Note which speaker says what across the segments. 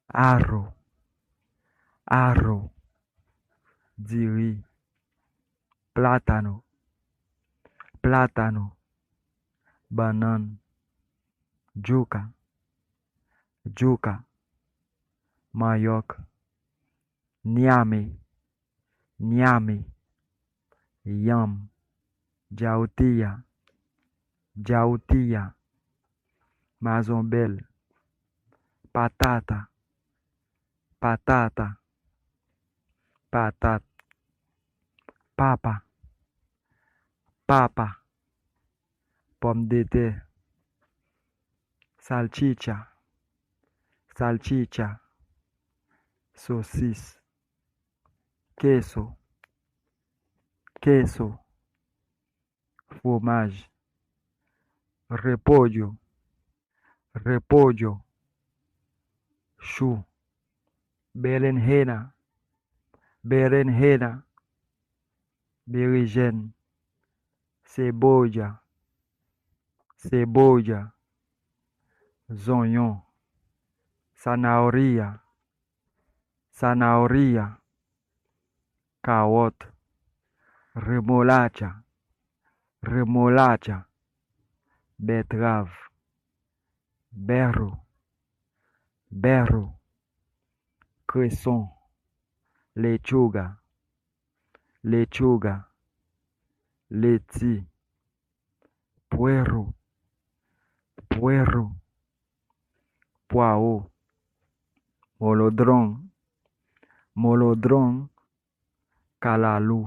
Speaker 1: arro, arro, diri, plátano, plátano, banana, juca, juca, mandioca, niame, niame, yam, jautia, jautia, mazombel, patata, patata, patat, papa, papa, pomme de terre, salchicha, salchicha, saucisse, queso, queso, fromage, repollo, repollo, chou, berenjena, berenjena, berinjela, cebolla, cebolla, zonhon, zanahoria, zanahoria, carotte, remolacha, remolacha, betterave, berro, berro, cresson, lechuga, lechuga, lettuce, puerro, puerro, poireau, molodron, molodron, calalu,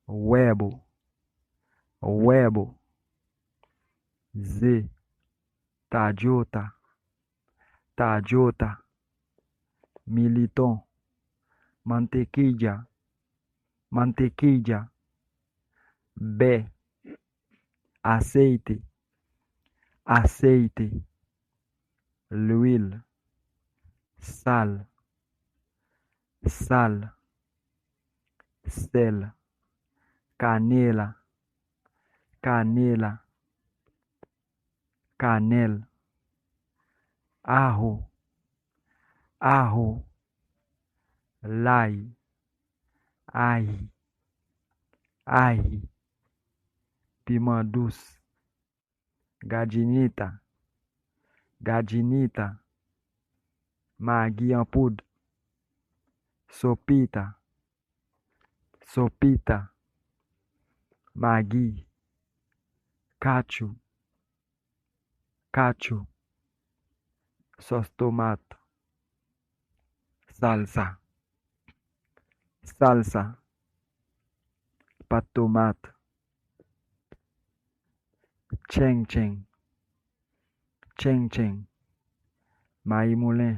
Speaker 1: huevo, huevo, Z, tajota, tajota, militon, mantequilla, mantequilla, B, aceite, aceite, l'huile, sal, sal, sel, canela, canela, canelle, ajo, ajo, l'ail, ail, ail, piment douce, gadinita, gadinita, maggi en poudre, sopita, sopita, maggi, cacio, cacio, sauce tomate, salsa, salsa, pâte tomate, cheng cheng, cheng cheng, maïs moulin,